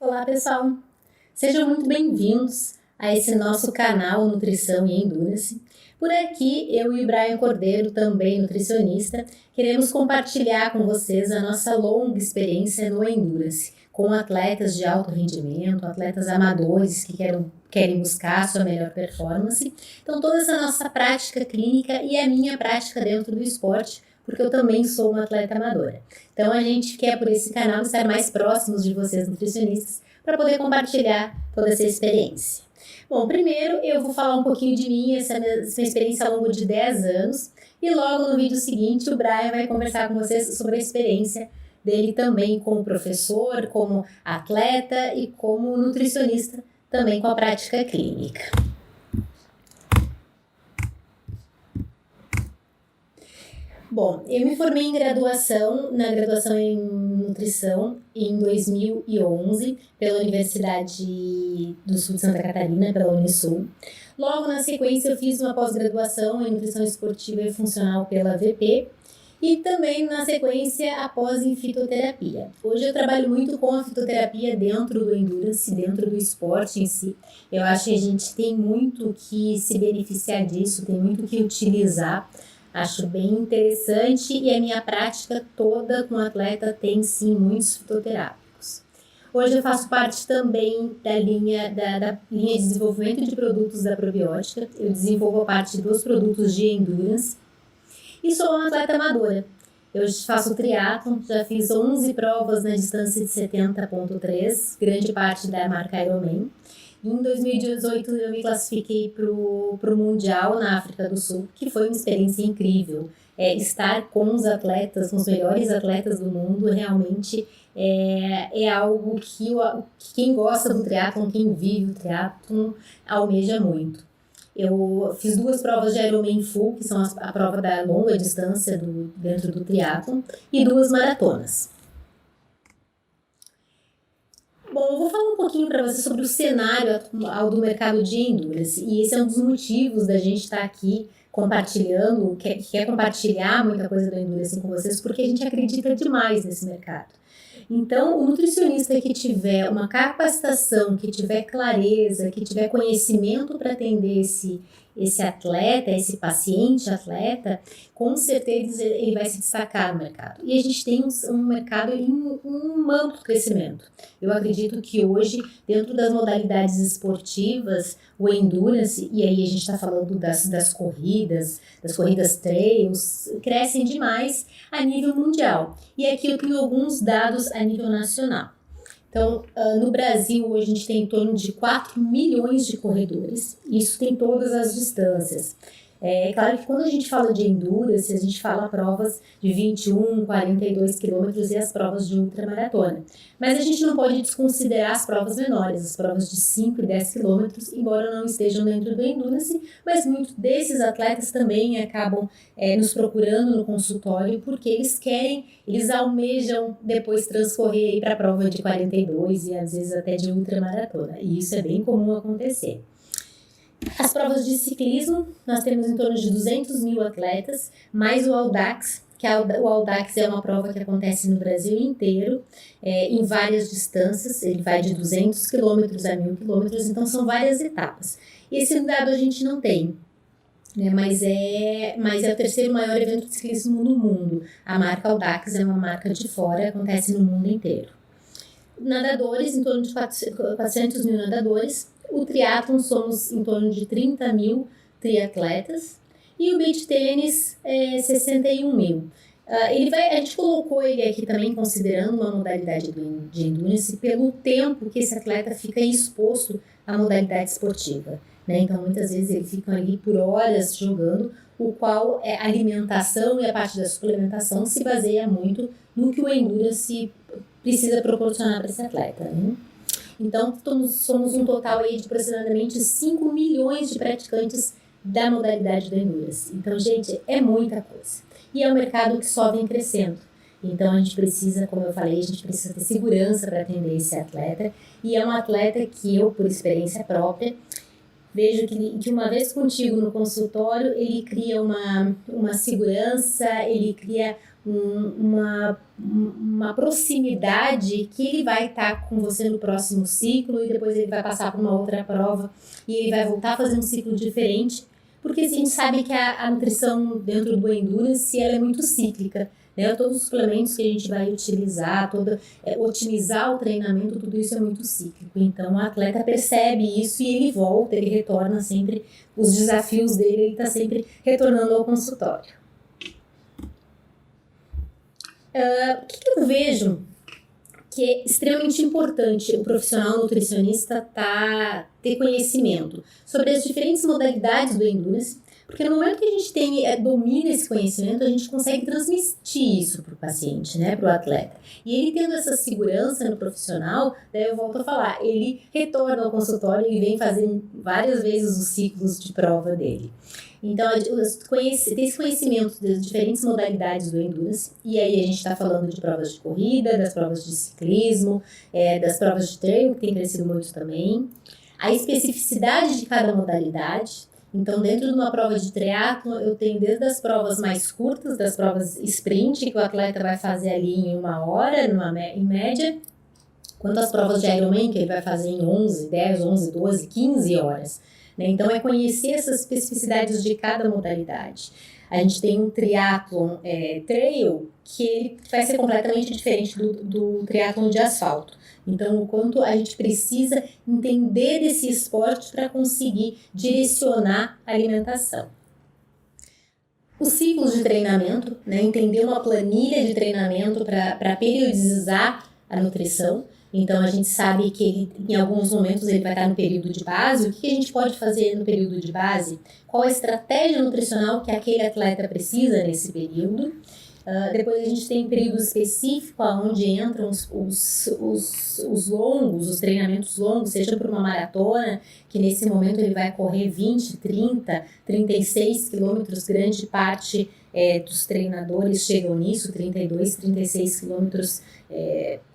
Olá pessoal, sejam muito bem-vindos a esse nosso canal Nutrição e Endurance. Por aqui, eu e o Brian Cordeiro, também nutricionista, queremos compartilhar com vocês a nossa longa experiência no Endurance, com atletas de alto rendimento, atletas amadores que querem buscar a sua melhor performance. Então, toda essa nossa prática clínica e a minha prática dentro do esporte, porque eu também sou uma atleta amadora. Então, a gente quer, por esse canal, estar mais próximos de vocês, nutricionistas, para poder compartilhar toda essa experiência. Bom, primeiro eu vou falar um pouquinho de mim, essa minha experiência ao longo de 10 anos, e logo no vídeo seguinte o Brian vai conversar com vocês sobre a experiência dele também como professor, como atleta e como nutricionista, também com a prática clínica. Bom, eu me formei na graduação em nutrição em 2011 pela Universidade do Sul de Santa Catarina, pela Unisul. Logo na sequência eu fiz uma pós-graduação em nutrição esportiva e funcional pela VP e também na sequência após em fitoterapia. Hoje eu trabalho muito com a fitoterapia dentro do endurance, dentro do esporte em si. Eu acho que a gente tem muito que se beneficiar disso, tem muito que utilizar. Acho bem interessante e a minha prática toda com atleta tem sim muitos fitoterápicos. Hoje eu faço parte também da linha de desenvolvimento de produtos da probiótica. Eu desenvolvo a parte dos produtos de endurance e sou uma atleta amadora. Eu faço triatlon, já fiz 11 provas na distância de 70.3, grande parte da marca Ironman. Em 2018 eu me classifiquei para o Mundial na África do Sul, que foi uma experiência incrível. Estar com os atletas, com os melhores atletas do mundo, realmente é algo que quem gosta do triatlon, quem vive o triatlon, almeja muito. Eu fiz 2 provas de Ironman Full, que são a prova da longa distância dentro do triatlon, e 2 maratonas. Bom, eu vou falar um pouquinho para vocês sobre o cenário atual do mercado de endurance, e esse é um dos motivos da gente estar aqui compartilhando, quer compartilhar muita coisa do endurance com vocês, porque a gente acredita demais nesse mercado. Então, o nutricionista que tiver uma capacitação, que tiver clareza, que tiver conhecimento para atender esse atleta, esse paciente atleta, com certeza ele vai se destacar no mercado. E a gente tem um mercado em um amplo crescimento. Eu acredito que hoje, dentro das modalidades esportivas, o endurance, e aí a gente está falando das corridas trails, crescem demais a nível mundial. E aqui eu tenho alguns dados a nível nacional. Então, no Brasil, hoje a gente tem em torno de 4 milhões de corredores, isso tem todas as distâncias. É claro que quando a gente fala de endurance, a gente fala provas de 21, 42 quilômetros e as provas de ultramaratona. Mas a gente não pode desconsiderar as provas menores, as provas de 5 e 10 quilômetros, embora não estejam dentro do endurance, mas muitos desses atletas também acabam nos procurando no consultório porque eles almejam depois transcorrer para a prova de 42 e às vezes até de ultramaratona. E isso é bem comum acontecer. As provas de ciclismo, nós temos em torno de 200 mil atletas, mais o Audax, o Audax é uma prova que acontece no Brasil inteiro, em várias distâncias, ele vai de 200 quilômetros a 1.000 quilômetros, então são várias etapas. Esse dado a gente não tem, né, mas é o terceiro maior evento de ciclismo no mundo. A marca Audax é uma marca de fora, acontece no mundo inteiro. Nadadores, em torno de 400 mil nadadores. O triatlon somos em torno de 30 mil triatletas e o beach tênis 61 mil. A gente colocou ele aqui também considerando uma modalidade de endurance pelo tempo que esse atleta fica exposto à modalidade esportiva, né? Então muitas vezes ele fica ali por horas jogando, o qual a alimentação e a parte da suplementação se baseia muito no que o endurance precisa proporcionar para esse atleta, né? Então, somos um total aí de aproximadamente 5 milhões de praticantes da modalidade do endurance. Então, gente, é muita coisa. E é um mercado que só vem crescendo. Então, a gente precisa, como eu falei, a gente precisa ter segurança para atender esse atleta. E é um atleta que eu, por experiência própria, vejo que uma vez contigo no consultório, ele cria uma segurança, ele cria uma proximidade que ele vai estar com você no próximo ciclo e depois ele vai passar por uma outra prova e ele vai voltar a fazer um ciclo diferente, porque a gente sabe que a nutrição dentro do Endurance ela é muito cíclica, né? Todos os suplementos que a gente vai utilizar, otimizar o treinamento, tudo isso é muito cíclico. Então, o atleta percebe isso e ele volta, ele retorna sempre, os desafios dele, ele está sempre retornando ao consultório. O que eu vejo que é extremamente importante o profissional nutricionista ter conhecimento sobre as diferentes modalidades do Endurance, porque no momento que a gente domina esse conhecimento, a gente consegue transmitir isso para o paciente, né, para o atleta. E ele tendo essa segurança no profissional, daí eu volto a falar, ele retorna ao consultório e vem fazer várias vezes os ciclos de prova dele. Então, ter esse conhecimento das diferentes modalidades do Endurance, e aí a gente está falando de provas de corrida, das provas de ciclismo, das provas de trail, que tem crescido muito também, a especificidade de cada modalidade. Então, dentro de uma prova de triatlo, eu tenho desde as provas mais curtas, das provas sprint, que o atleta vai fazer ali em 1 hora, em média, quanto as provas de Ironman, que ele vai fazer em 10, 11, 12, 15 horas. Então, é conhecer essas especificidades de cada modalidade. A gente tem um triatlon trail, que ele vai ser completamente diferente do triatlon de asfalto. Então, o quanto a gente precisa entender desse esporte para conseguir direcionar a alimentação. Os ciclos de treinamento, né? Entender uma planilha de treinamento para periodizar a nutrição. Então, a gente sabe que em alguns momentos ele vai estar no período de base. O que a gente pode fazer no período de base? Qual a estratégia nutricional que aquele atleta precisa nesse período? Depois a gente tem um período específico onde entram os longos, os treinamentos longos, seja por uma maratona, que nesse momento ele vai correr 20, 30, 36 quilômetros, grande parte dos treinadores chegam nisso, 32, 36 quilômetros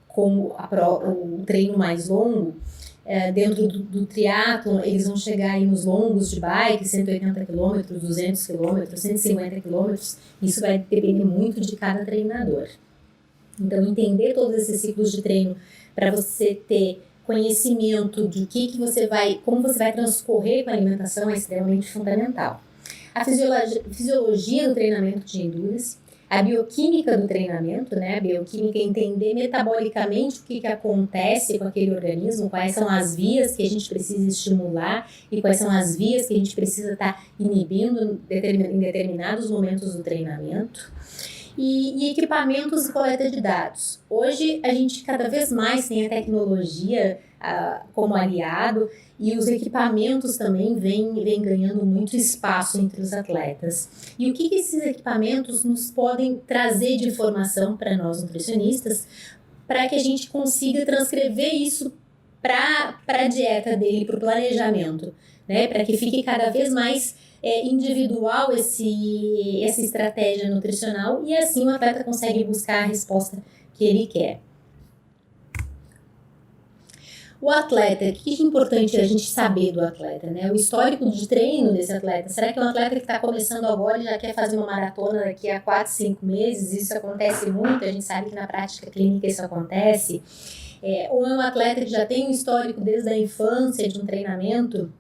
como o treino mais longo. Dentro do triatlon, eles vão chegar aí nos longos de bike, 180 km, 200 km, 150 km. Isso vai depender muito de cada treinador. Então, entender todos esses ciclos de treino para você ter conhecimento de como você vai transcorrer com a alimentação é extremamente fundamental. A fisiologia do treinamento de endurance, a bioquímica do treinamento, né? A bioquímica é entender metabolicamente o que acontece com aquele organismo, quais são as vias que a gente precisa estimular e quais são as vias que a gente precisa estar inibindo em determinados momentos do treinamento. E equipamentos e coleta de dados. Hoje, a gente cada vez mais tem a tecnologia como aliado e os equipamentos também vêm ganhando muito espaço entre os atletas. E o que esses equipamentos nos podem trazer de informação para nós nutricionistas, para que a gente consiga transcrever isso para a dieta dele, para o planejamento, né? Para que fique cada vez mais individual essa estratégia nutricional e assim o atleta consegue buscar a resposta que ele quer. O atleta, o que é importante a gente saber do atleta, né? O histórico de treino desse atleta. Será que é um atleta que está começando agora e já quer fazer uma maratona daqui a 4, 5 meses? Isso acontece muito, a gente sabe que na prática clínica isso acontece. Ou é um atleta que já tem um histórico desde a infância de um treinamento?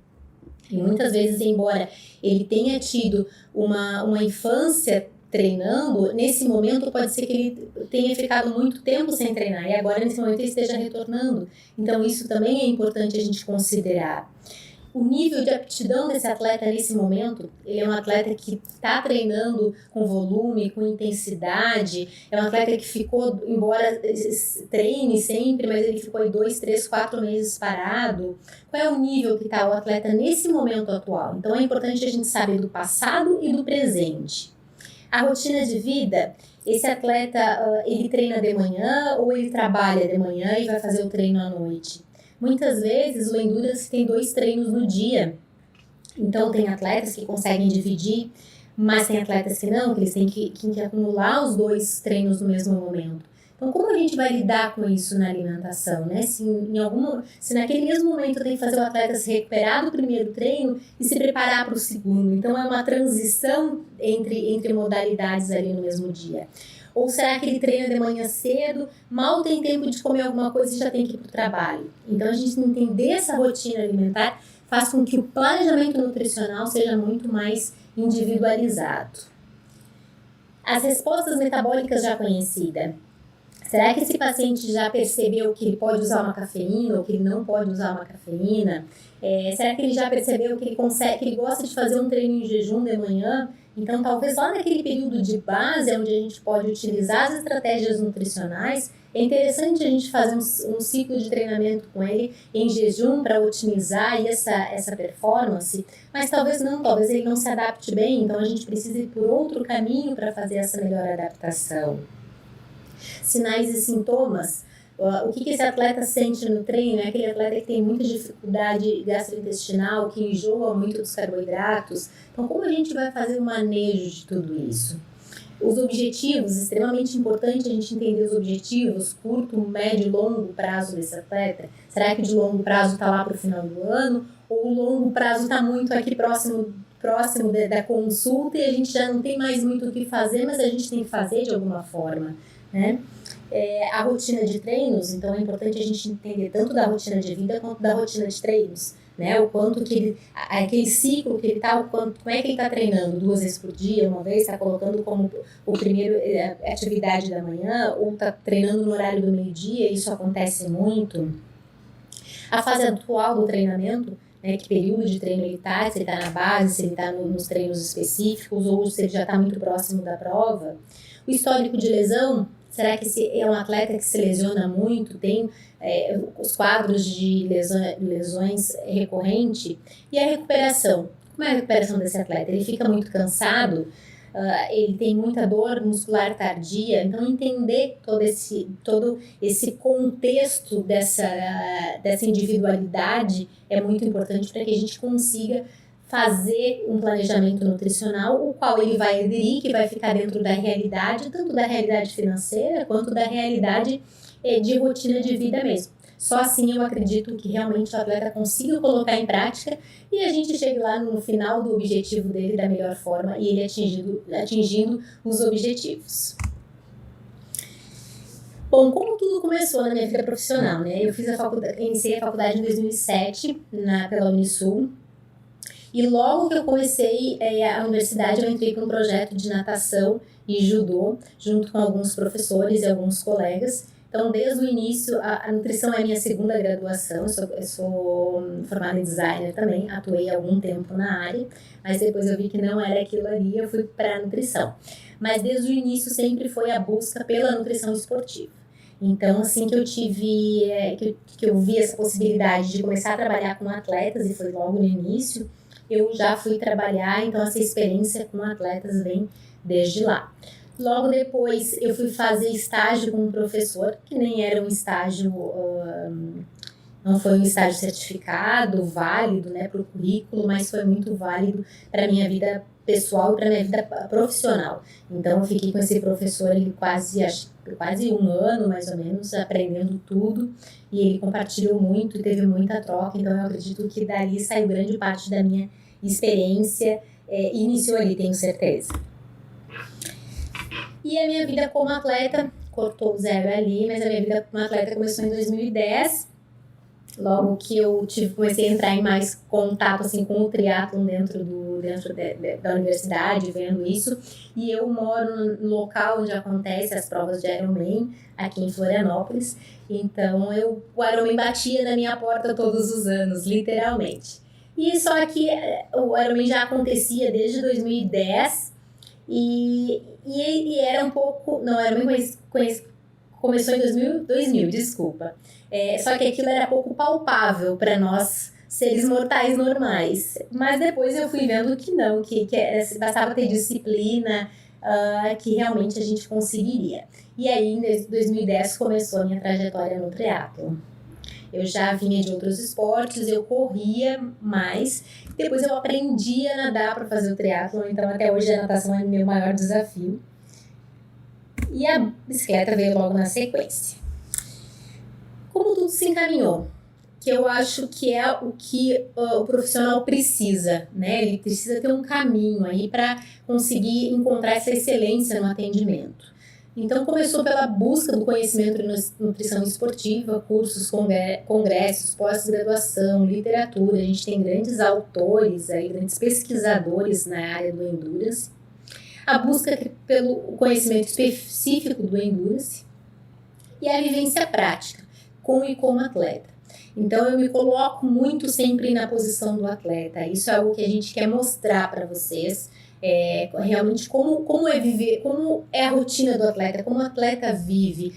E muitas vezes, embora ele tenha tido uma infância treinando, nesse momento pode ser que ele tenha ficado muito tempo sem treinar e agora nesse momento ele esteja retornando. Então isso também é importante a gente considerar. O nível de aptidão desse atleta nesse momento, ele é um atleta que está treinando com volume, com intensidade, é um atleta que ficou, embora treine sempre, mas ele ficou 2, 3, 4 meses parado. Qual é o nível que está o atleta nesse momento atual? Então é importante a gente saber do passado e do presente. A rotina de vida, esse atleta, ele treina de manhã ou ele trabalha de manhã e vai fazer o treino à noite? Muitas vezes o Endurance tem 2 treinos no dia, então tem atletas que conseguem dividir, mas tem atletas que não, que eles têm que acumular os 2 treinos no mesmo momento. Então, como a gente vai lidar com isso na alimentação, né? Se naquele mesmo momento tem que fazer o atleta se recuperar do primeiro treino e se preparar para o segundo. Então, é uma transição entre modalidades ali no mesmo dia. Ou será que ele treina de manhã cedo, mal tem tempo de comer alguma coisa e já tem que ir para o trabalho? Então, a gente entender essa rotina alimentar faz com que o planejamento nutricional seja muito mais individualizado. As respostas metabólicas já conhecidas. Será que esse paciente já percebeu que ele pode usar uma cafeína ou que ele não pode usar uma cafeína? Será que ele já percebeu que ele gosta de fazer um treino em jejum de manhã? Então, talvez lá naquele período de base, onde a gente pode utilizar as estratégias nutricionais, é interessante a gente fazer um ciclo de treinamento com ele em jejum para otimizar aí essa performance, mas talvez ele não se adapte bem, então a gente precisa ir por outro caminho para fazer essa melhor adaptação. Sinais e sintomas. O que esse atleta sente no treino? É aquele atleta que tem muita dificuldade gastrointestinal, que enjoa muito dos carboidratos. Então, como a gente vai fazer o manejo de tudo isso? Os objetivos, extremamente importante a gente entender os objetivos, curto, médio e longo prazo desse atleta. Será que de longo prazo está lá para o final do ano? Ou o longo prazo está muito aqui próximo da consulta e a gente já não tem mais muito o que fazer, mas a gente tem que fazer de alguma forma, né? A rotina de treinos, então é importante a gente entender tanto da rotina de vida quanto da rotina de treinos, né? O quanto que ele, aquele ciclo que ele tá, como é que ele está treinando 2 vezes por dia, uma vez, está colocando como o primeiro atividade da manhã, ou está treinando no horário do meio-dia, isso acontece muito. A fase atual do treinamento, né, que período de treino ele está, se ele está na base, se ele está nos treinos específicos, ou se ele já está muito próximo da prova. O histórico de lesão, será que esse é um atleta que se lesiona muito, tem os quadros de lesões recorrentes? E a recuperação? Como é a recuperação desse atleta? Ele fica muito cansado, ele tem muita dor muscular tardia, então entender todo esse contexto dessa individualidade é muito importante para que a gente consiga fazer um planejamento nutricional, o qual ele vai aderir, que vai ficar dentro da realidade, tanto da realidade financeira, quanto da realidade de rotina de vida mesmo. Só assim eu acredito que realmente o atleta consiga colocar em prática e a gente chegue lá no final do objetivo dele da melhor forma e ele atingindo os objetivos. Bom, como tudo começou na minha vida profissional, né? Eu iniciei a faculdade em 2007 pela Unisul. E logo que eu comecei a universidade, eu entrei para um projeto de natação e judô, junto com alguns professores e alguns colegas. Então, desde o início, a nutrição é a minha segunda graduação. Eu sou formada em designer também, atuei algum tempo na área, mas depois eu vi que não era aquilo ali, eu fui para a nutrição. Mas desde o início sempre foi a busca pela nutrição esportiva. Então, assim que eu tive, que eu vi essa possibilidade de começar a trabalhar com atletas, e foi logo no início, eu já fui trabalhar, então essa experiência com atletas vem desde lá. Logo depois eu fui fazer estágio com um professor, que nem era um estágio, não foi um estágio certificado, válido, né, para o currículo, mas foi muito válido para a minha vida pessoal e para a minha vida profissional. Então eu fiquei com esse professor ali quase 1 ano, mais ou menos, aprendendo tudo, e ele compartilhou muito e teve muita troca, então eu acredito que dali saiu grande parte da minha experiência, e iniciou ali, tenho certeza. E a minha vida como atleta, cortou o zero ali, mas a minha vida como atleta começou em 2010, logo que eu comecei a entrar em mais contato assim, com o triatlon dentro da universidade, vendo isso, e eu moro no local onde acontecem as provas de Ironman, aqui em Florianópolis, então o Ironman batia na minha porta todos os anos, literalmente. E só que o Ironman já acontecia desde 2010, e era um pouco... Não, o Ironman começou em 2000, desculpa. Só que aquilo era pouco palpável para nós, seres mortais normais. Mas depois eu fui vendo que não, que bastava ter disciplina, que realmente a gente conseguiria. E aí, em 2010, começou a minha trajetória no triatlon. Eu já vinha de outros esportes, eu corria mais, depois eu aprendi a nadar para fazer o triatlon, então até hoje a natação é o meu maior desafio. E a bicicleta veio logo na sequência. Como tudo se encaminhou? Que eu acho que é o que o profissional precisa, né? Ele precisa ter um caminho aí para conseguir encontrar essa excelência no atendimento. Então, começou pela busca do conhecimento de nutrição esportiva, cursos, congressos, pós-graduação, literatura. A gente tem grandes autores, aí, grandes pesquisadores na área do Endurance. A busca pelo conhecimento específico do Endurance e a vivência prática, com e como atleta. Então, eu me coloco muito sempre na posição do atleta. Isso é algo que a gente quer mostrar para vocês. Realmente como é viver, como é a rotina do atleta, como o atleta vive,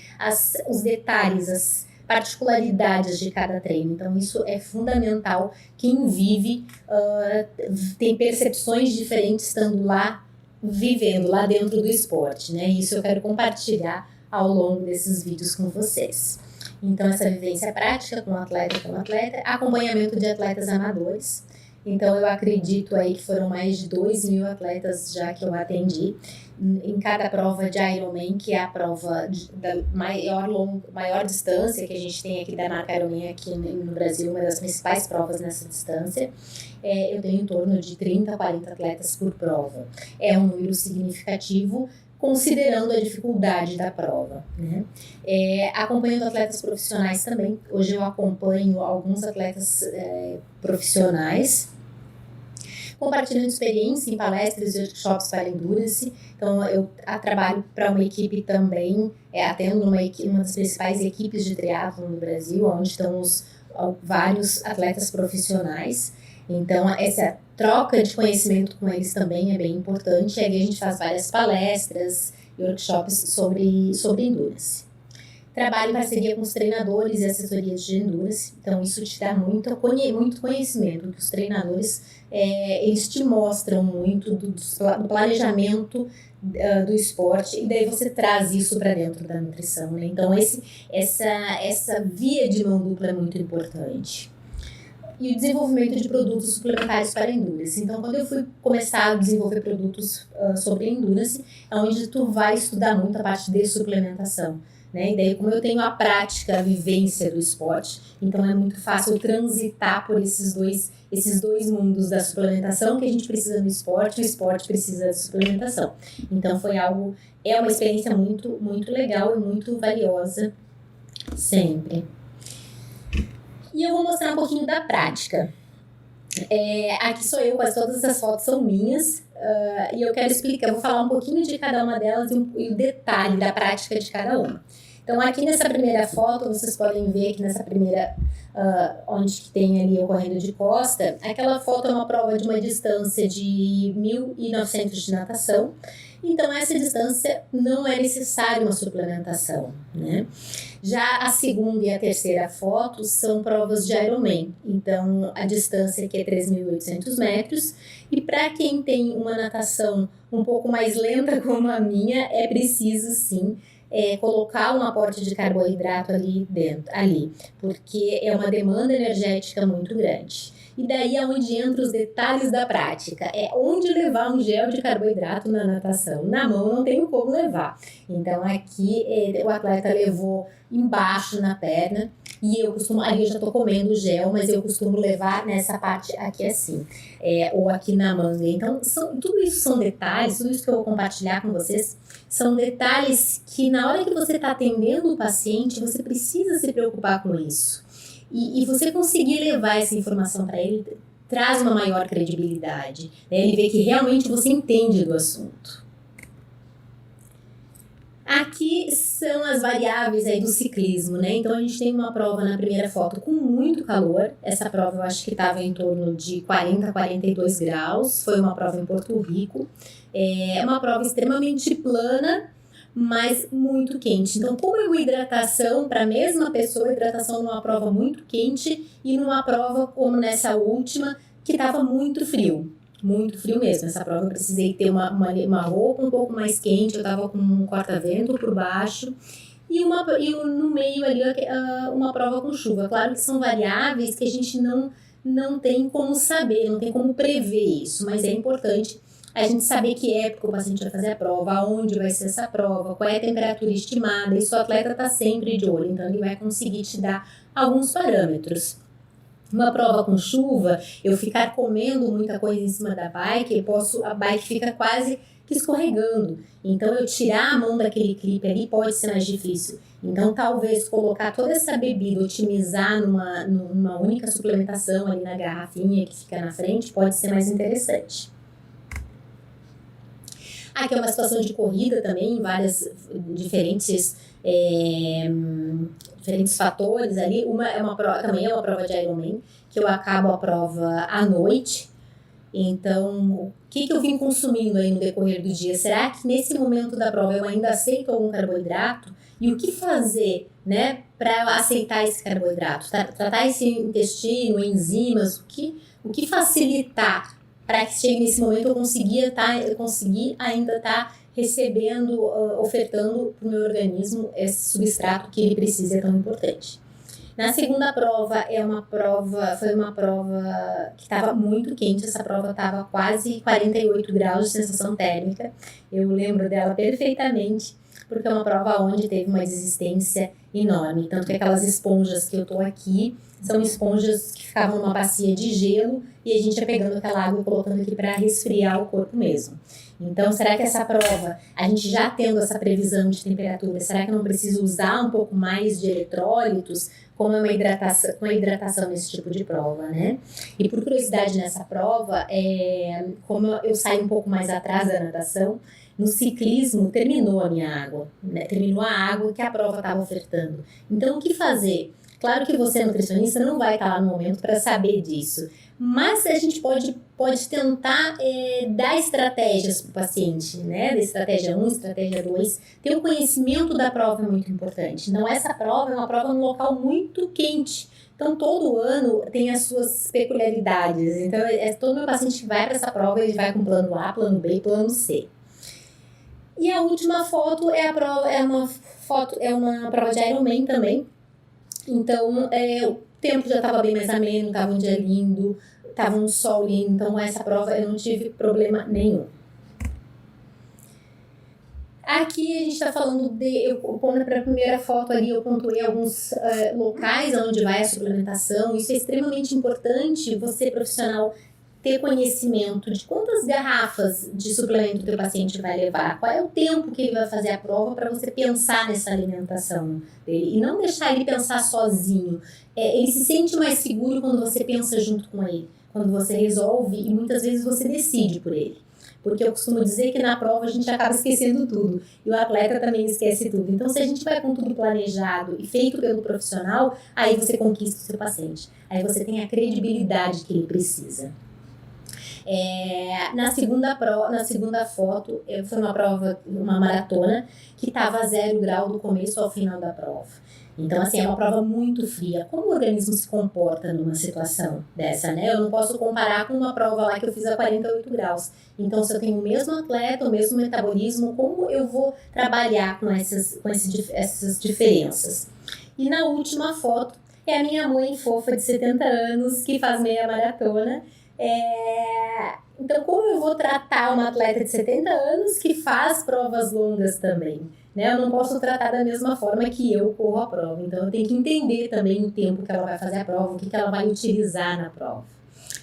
os detalhes, as particularidades de cada treino. Então isso é fundamental. Quem vive tem percepções diferentes estando lá, vivendo lá dentro do esporte, né? Isso eu quero compartilhar ao longo desses vídeos com vocês. Então essa vivência prática com atleta, acompanhamento de atletas amadores. Então, eu acredito aí que foram mais de 2.000 atletas já que eu atendi em cada prova de Ironman, que é a prova da maior distância que a gente tem aqui da marca Ironman aqui no Brasil, uma das principais provas nessa distância. Eu tenho em torno de 30 a 40 atletas por prova. É um número significativo, considerando a dificuldade da prova, né? Acompanhando atletas profissionais também. Hoje eu acompanho alguns atletas profissionais, compartilhando experiência em palestras e workshops para Endurance. Então, eu trabalho para uma equipe também, atendo uma das principais equipes de triatlon no Brasil, onde estão vários atletas profissionais. Então, essa troca de conhecimento com eles também é bem importante. Aí a gente faz várias palestras e workshops sobre Endurance. Trabalho em parceria com os treinadores e assessorias de Endurance. Então, isso te dá muito conhecimento, que os treinadores, eles te mostram muito do planejamento do esporte, e daí você traz isso para dentro da nutrição, né? Então, essa via de mão dupla é muito importante. E o desenvolvimento de produtos suplementares para Endurance. Então, quando eu fui começar a desenvolver produtos sobre Endurance, é onde tu vai estudar muito a parte de suplementação, né? E daí, como eu tenho a prática, a vivência do esporte, então é muito fácil transitar por esses dois mundos da suplementação, que a gente precisa no esporte, o esporte precisa de suplementação. Então, é uma experiência muito, muito legal e muito valiosa sempre. E eu vou mostrar um pouquinho da prática. Aqui sou eu, quase todas as fotos são minhas, e eu quero explicar, eu vou falar um pouquinho de cada uma delas e o detalhe da prática de cada uma. Então, aqui nessa primeira foto, vocês podem ver que nessa primeira, onde que tem ali eu correndo de costa, aquela foto é uma prova de uma distância de 1.900 de natação. Então, essa distância não é necessária uma suplementação, né? Já a segunda e a terceira foto são provas de Ironman. Então, a distância aqui é 3.800 metros. E para quem tem uma natação um pouco mais lenta como a minha, é preciso, sim, colocar um aporte de carboidrato ali dentro, porque é uma demanda energética muito grande. E daí é onde entram os detalhes da prática. É onde levar um gel de carboidrato na natação. Na mão não tenho como levar. Então aqui o atleta levou embaixo na perna. E ali eu já tô comendo o gel, mas eu costumo levar nessa parte aqui assim. Ou aqui na manga. Então tudo isso são detalhes, tudo isso que eu vou compartilhar com vocês são detalhes que na hora que você está atendendo o paciente, você precisa se preocupar com isso. E você conseguir levar essa informação para ele traz uma maior credibilidade, né? Ele vê que realmente você entende do assunto. Aqui são as variáveis aí do ciclismo, né? Então a gente tem uma prova na primeira foto com muito calor. Essa prova eu acho que estava em torno de 40 a 42 graus. Foi uma prova em Porto Rico. É uma prova extremamente plana, mas muito quente. Então, como é uma hidratação para a mesma pessoa, hidratação numa prova muito quente e numa prova como nessa última, que estava muito frio mesmo. Essa prova eu precisei ter uma roupa um pouco mais quente, eu estava com um corta-vento por baixo e no meio ali uma prova com chuva. Claro que são variáveis que a gente não tem como saber, não tem como prever isso, mas é importante a gente saber que época o paciente vai fazer a prova, aonde vai ser essa prova, qual é a temperatura estimada, isso o atleta está sempre de olho, então ele vai conseguir te dar alguns parâmetros. Uma prova com chuva, eu ficar comendo muita coisa em cima da bike, a bike fica quase fica escorregando. Então, eu tirar a mão daquele clipe ali pode ser mais difícil. Então, talvez colocar toda essa bebida, otimizar numa única suplementação ali na garrafinha que fica na frente, pode ser mais interessante. Aqui é uma situação de corrida também, várias diferentes fatores ali. Também é uma prova de Ironman, que eu acabo a prova à noite. Então, o que eu vim consumindo aí no decorrer do dia? Será que nesse momento da prova eu ainda aceito algum carboidrato? E o que fazer, né, para aceitar esse carboidrato? Tratar esse intestino, enzimas, o que facilitar para que chegue nesse momento eu conseguir ainda estar recebendo, ofertando para o meu organismo esse substrato que ele precisa, é tão importante. Na segunda prova, foi uma prova que estava muito quente, essa prova estava quase 48 graus de sensação térmica. Eu lembro dela perfeitamente, porque é uma prova onde teve uma desistência enorme. Tanto que aquelas esponjas que eu tô aqui são esponjas que ficavam numa bacia de gelo e a gente ia pegando aquela água e colocando aqui para resfriar o corpo mesmo. Então, será que essa prova, a gente já tendo essa previsão de temperatura, será que eu não preciso usar um pouco mais de eletrólitos, como é uma hidratação nesse tipo de prova, né? E por curiosidade nessa prova, como eu saí um pouco mais atrás da natação, no ciclismo terminou a minha água, né? Terminou a água que a prova estava ofertando. Então, o que fazer? Claro que você, nutricionista, não vai estar lá no momento para saber disso, mas a gente pode tentar dar estratégias para o paciente, né? Da estratégia 1, estratégia 2. Ter o conhecimento da prova é muito importante. Então, essa prova é uma prova num local muito quente. Então, todo ano tem as suas peculiaridades. Então, todo meu paciente que vai para essa prova, ele vai com plano A, plano B e plano C. E a última foto é uma prova de Ironman também. Então, o tempo já estava bem mais ameno, estava um dia lindo, estava um sol lindo, então essa prova eu não tive problema nenhum. Aqui a gente está falando para a primeira foto ali, eu pontuei alguns locais onde vai a suplementação. Isso é extremamente importante, você profissional ter conhecimento de quantas garrafas de suplemento o teu paciente vai levar, qual é o tempo que ele vai fazer a prova para você pensar nessa alimentação dele e não deixar ele pensar sozinho. Ele se sente mais seguro quando você pensa junto com ele, quando você resolve e muitas vezes você decide por ele. Porque eu costumo dizer que na prova a gente acaba esquecendo tudo e o atleta também esquece tudo. Então, se a gente vai com tudo planejado e feito pelo profissional, aí você conquista o seu paciente. Aí você tem a credibilidade que ele precisa. Na segunda foto, foi uma maratona que estava a 0 grau do começo ao final da prova. Então, assim, é uma prova muito fria. Como o organismo se comporta numa situação dessa, né? Eu não posso comparar com uma prova lá que eu fiz a 48 graus. Então, se eu tenho o mesmo atleta, o mesmo metabolismo, como eu vou trabalhar com essas diferenças? E na última foto, é a minha mãe fofa de 70 anos que faz meia maratona. Então, como eu vou tratar uma atleta de 70 anos que faz provas longas também? Né? Eu não posso tratar da mesma forma que eu corro a prova. Então, eu tenho que entender também o tempo que ela vai fazer a prova, o que ela vai utilizar na prova.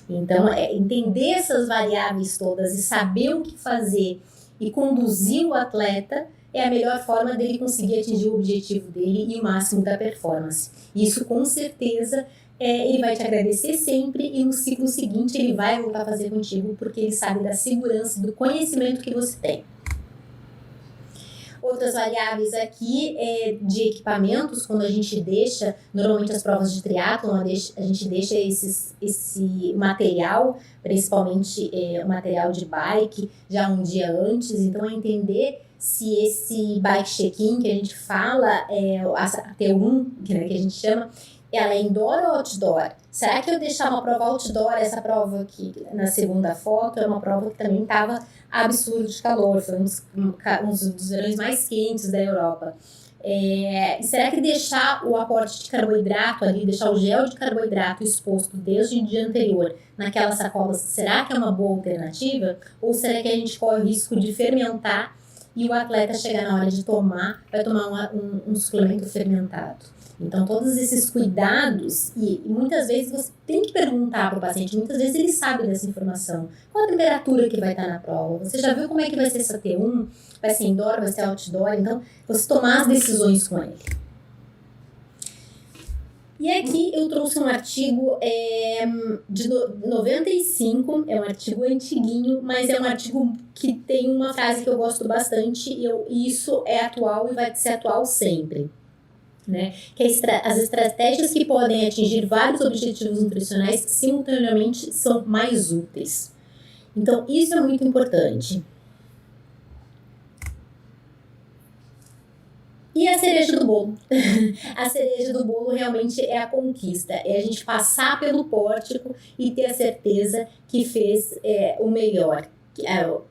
Então, entender essas variáveis todas e saber o que fazer e conduzir o atleta é a melhor forma dele conseguir atingir o objetivo dele e o máximo da performance. Isso, com certeza, ele vai te agradecer sempre e no ciclo seguinte ele vai voltar a fazer contigo porque ele sabe da segurança e do conhecimento que você tem. Outras variáveis aqui de equipamentos, quando a gente deixa, normalmente as provas de triatlon, a gente deixa esse material, principalmente o material de bike, já um dia antes. Então, é entender se esse bike check-in que a gente fala, a T1, que a gente chama, ela é indoor ou outdoor? Será que eu deixar uma prova outdoor, essa prova aqui na segunda foto, é uma prova que também estava absurdo de calor, foi um dos verões mais quentes da Europa. Será que deixar o aporte de carboidrato ali, deixar o gel de carboidrato exposto desde o dia anterior naquelas sacolas, será que é uma boa alternativa? Ou será que a gente corre o risco de fermentar e o atleta chegar na hora de tomar, vai tomar um suplemento fermentado? Então, todos esses cuidados, e muitas vezes você tem que perguntar para o paciente, muitas vezes ele sabe dessa informação. Qual a temperatura que vai estar na prova? Você já viu como é que vai ser essa T1? Vai ser indoor, vai ser outdoor? Então, você tomar as decisões com ele. E aqui eu trouxe um artigo de 95, é um artigo antiguinho, mas é um artigo que tem uma frase que eu gosto bastante, e isso é atual e vai ser atual sempre. Né? Que as estratégias que podem atingir vários objetivos nutricionais simultaneamente são mais úteis. Então, isso é muito importante. E a cereja do bolo? A cereja do bolo realmente é a conquista. É a gente passar pelo pórtico e ter a certeza que fez o melhor.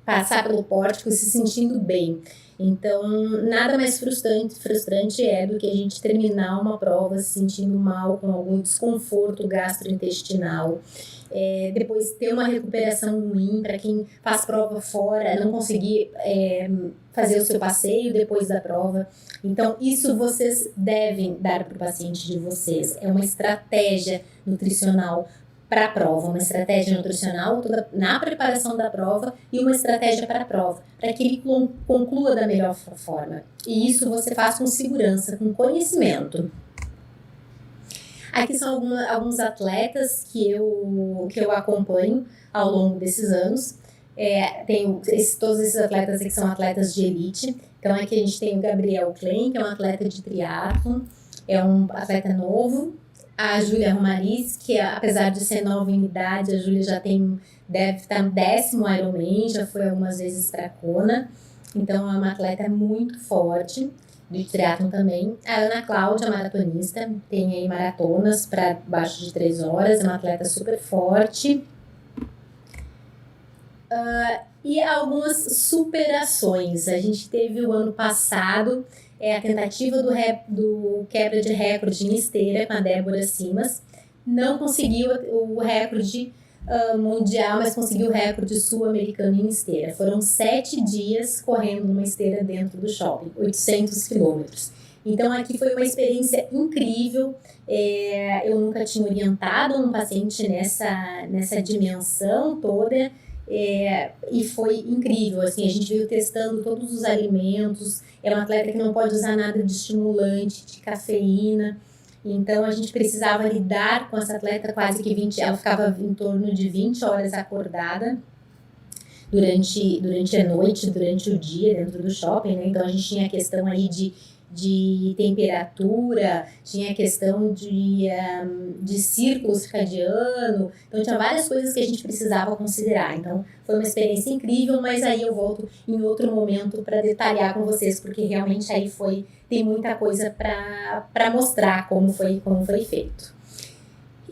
Passar pelo pórtico e se sentindo bem. Então, nada mais frustrante é do que a gente terminar uma prova se sentindo mal, com algum desconforto gastrointestinal. Depois ter uma recuperação ruim para quem faz prova fora, não conseguir fazer o seu passeio depois da prova. Então, isso vocês devem dar para o paciente de vocês. É uma estratégia nutricional para a prova, uma estratégia nutricional toda na preparação da prova e uma estratégia para a prova, para que ele conclua da melhor forma. E isso você faz com segurança, com conhecimento. Aqui são alguns atletas que eu acompanho ao longo desses anos. Todos esses atletas aqui são atletas de elite. Então aqui a gente tem o Gabriel Klein, que é um atleta de triatlon, é um atleta novo. A Júlia Romariz, que apesar de ser nova em idade, a Júlia deve estar no 10º Ironman, já foi algumas vezes para Kona. Então é uma atleta muito forte, de triatlon também. A Ana Cláudia, maratonista, tem aí maratonas para abaixo de 3 horas, é uma atleta super forte. E algumas superações. A gente teve o ano passado a tentativa do quebra de recorde em esteira com a Débora Simas. Não conseguiu o recorde mundial, mas conseguiu o recorde sul-americano em esteira. Foram 7 dias correndo numa esteira dentro do shopping, 800 quilômetros. Então aqui foi uma experiência incrível. Eu nunca tinha orientado um paciente nessa dimensão toda. E foi incrível, assim, a gente veio testando todos os alimentos. É uma atleta que não pode usar nada de estimulante, de cafeína. Então a gente precisava lidar com essa atleta quase que ela ficava em torno de 20 horas acordada durante a noite, durante o dia dentro do shopping, né? Então a gente tinha a questão aí de temperatura, tinha a questão de círculo circadiano, então tinha várias coisas que a gente precisava considerar. Então foi uma experiência incrível, mas aí eu volto em outro momento para detalhar com vocês, porque realmente aí tem muita coisa para mostrar como foi feito.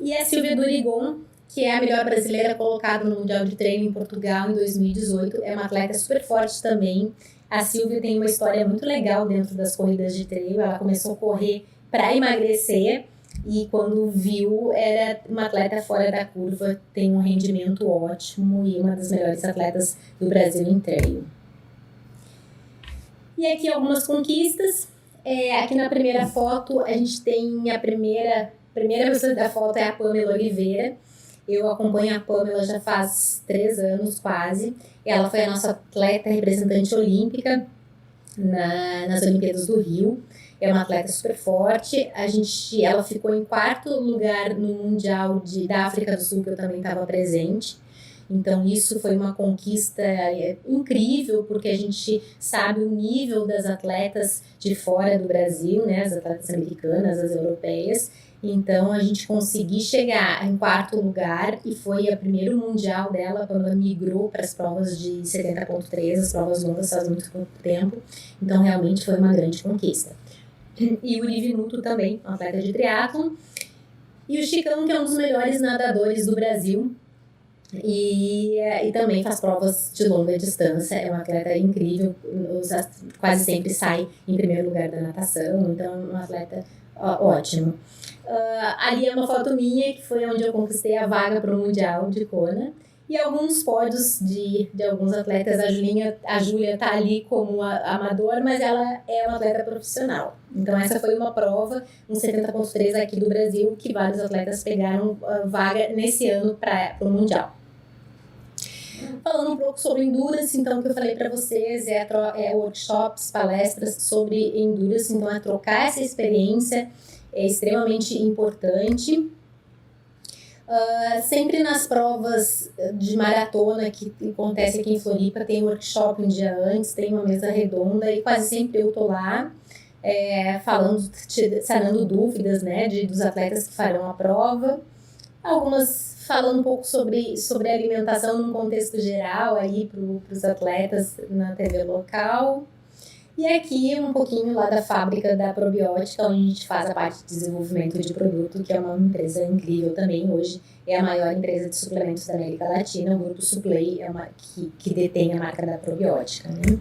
E a Silvia Durigon, que é a melhor brasileira colocada no Mundial de Treino em Portugal em 2018, é uma atleta super forte também. A Silvia tem uma história muito legal dentro das corridas de trail. Ela começou a correr para emagrecer e quando viu, era uma atleta fora da curva, tem um rendimento ótimo e uma das melhores atletas do Brasil em trail. E aqui algumas conquistas. Aqui na primeira foto, a gente tem a primeira pessoa da foto é a Pamela Oliveira. Eu acompanho a Pamela já faz 3 anos quase. Ela foi a nossa atleta representante olímpica nas Olimpíadas do Rio. É uma atleta super forte. Ela ficou em 4º lugar no Mundial da África do Sul, que eu também estava presente. Então isso foi uma conquista incrível, porque a gente sabe o nível das atletas de fora do Brasil, né? As atletas americanas, as europeias. Então, a gente conseguiu chegar em 4º lugar e foi o primeiro mundial dela quando ela migrou para as provas de 70.3, as provas longas faz muito pouco tempo. Então, realmente foi uma grande conquista. E o Uri Vinuto também, um atleta de triatlon. E o Chicão, que é um dos melhores nadadores do Brasil. E também faz provas de longa distância, é um atleta incrível, quase sempre sai em primeiro lugar da natação, então é um atleta ótimo. Ali é uma foto minha, que foi onde eu conquistei a vaga para o Mundial de Kona. E alguns pódios de alguns atletas. A Júlia tá ali como amador, mas ela é uma atleta profissional. Então essa foi uma prova, um 70.3 aqui do Brasil, que vários atletas pegaram vaga nesse ano para o Mundial. Falando um pouco sobre Endurance, então, o que eu falei para vocês é workshops, palestras sobre Endurance, então é trocar essa experiência, é extremamente importante. Sempre nas provas de maratona que acontece aqui em Floripa, tem workshop um dia antes, tem uma mesa redonda e quase sempre eu tô lá falando, sanando dúvidas, né, dos atletas que farão a prova. Algumas falando um pouco sobre alimentação num contexto geral aí para os atletas na TV local. E aqui um pouquinho lá da fábrica da Probiótica, onde a gente faz a parte de desenvolvimento de produto, que é uma empresa incrível também. Hoje é a maior empresa de suplementos da América Latina. O Grupo Suplay que detém a marca da Probiótica, né?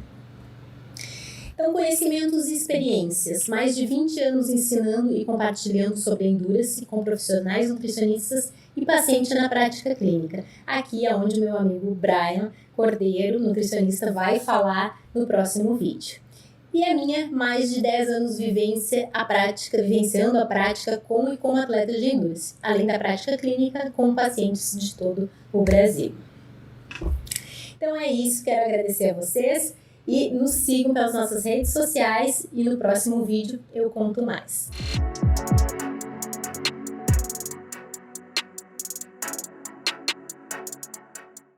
Então, conhecimentos e experiências. Mais de 20 anos ensinando e compartilhando sobre Endurance com profissionais nutricionistas e pacientes na prática clínica. Aqui é onde meu amigo Brian Cordeiro, nutricionista, vai falar no próximo vídeo. E a minha mais de 10 anos vivenciando a prática com e como atleta de Endurance, além da prática clínica com pacientes de todo o Brasil. Então é isso, quero agradecer a vocês e nos sigam pelas nossas redes sociais e no próximo vídeo eu conto mais.